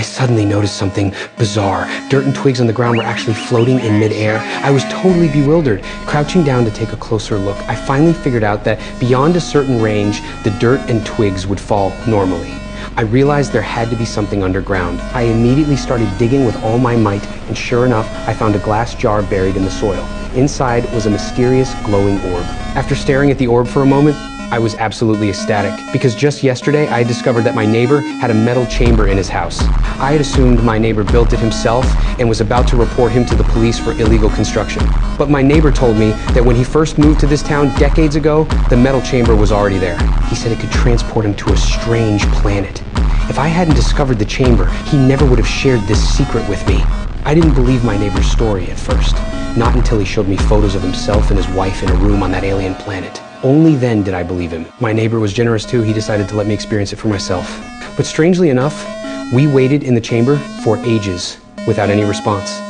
I suddenly noticed something bizarre. Dirt and twigs on the ground were actually floating in midair. I was totally bewildered. Crouching down to take a closer look, I finally figured out that beyond a certain range, the dirt and twigs would fall normally. I realized there had to be something underground. I immediately started digging with all my might, and sure enough, I found a glass jar buried in the soil. Inside was a mysterious glowing orb. After staring at the orb for a moment, I was absolutely ecstatic, because just yesterday I discovered that my neighbor had a metal chamber in his house. I had assumed my neighbor built it himself and was about to report him to the police for illegal construction. But my neighbor told me that when he first moved to this town decades ago, the metal chamber was already there. He said it could transport him to a strange planet. If I hadn't discovered the chamber, he never would have shared this secret with me. I didn't believe my neighbor's story at first, not until he showed me photos of himself and his wife in a room on that alien planet. Only then did I believe him. My neighbor was generous too. He decided to let me experience it for myself. But strangely enough, we waited in the chamber for ages without any response.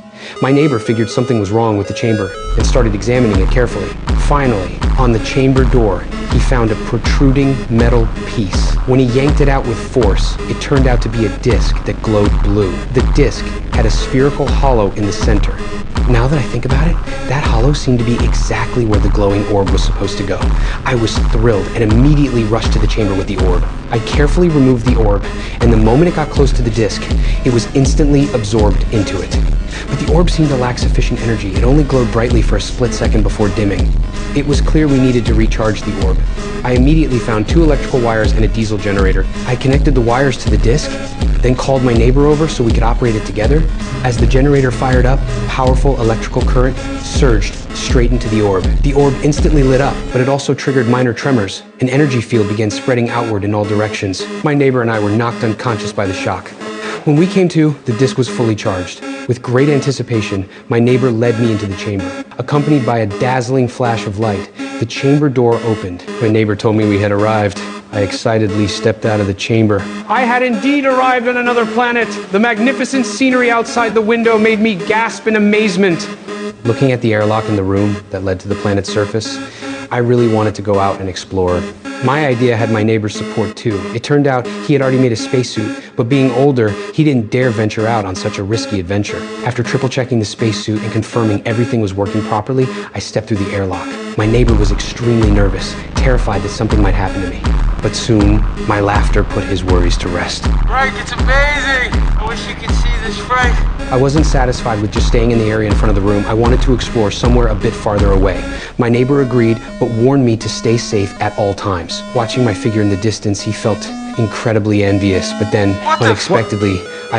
My neighbor figured something was wrong with the chamber and started examining it carefully. Finally, on the chamber door, he found a protruding metal piece. When he yanked it out with force, it turned out to be a disc that glowed blue. The disc had a spherical hollow in the center. Now that I think about it, that hollow seemed to be exactly where the glowing orb was supposed to go. I was thrilled and immediately rushed to the chamber with the orb. I carefully removed the orb, and the moment it got close to the disc, it was instantly absorbed into it. But the orb seemed to lack sufficient energy. It only glowed brightly for a split second before dimming. It was clear we needed to recharge the orb. I immediately found 2 electrical wires and a diesel generator. I connected the wires to the disc, then called my neighbor over so we could operate it together. As the generator fired up, powerful electrical current surged straight into the orb. The orb instantly lit up, but it also triggered minor tremors. An energy field began spreading outward in all directions. My neighbor and I were knocked unconscious by the shock. When we came to, the disc was fully charged. With great anticipation, my neighbor led me into the chamber. Accompanied by a dazzling flash of light, the chamber door opened. My neighbor told me we had arrived. I excitedly stepped out of the chamber. I had indeed arrived on another planet. The magnificent scenery outside the window made me gasp in amazement. Looking at the airlock in the room that led to the planet's surface, I really wanted to go out and explore. My idea had my neighbor's support too. It turned out he had already made a spacesuit, but being older, he didn't dare venture out on such a risky adventure. After triple checking the spacesuit and confirming everything was working properly, I stepped through the airlock. My neighbor was extremely nervous, terrified that something might happen to me. But soon, my laughter put his worries to rest. Frank, it's amazing! I wish you could see this, Frank. I wasn't satisfied with just staying in the area in front of the room. I wanted to explore somewhere a bit farther away. My neighbor agreed, but warned me to stay safe at all times. Watching my figure in the distance, he felt incredibly envious, but then, unexpectedly, I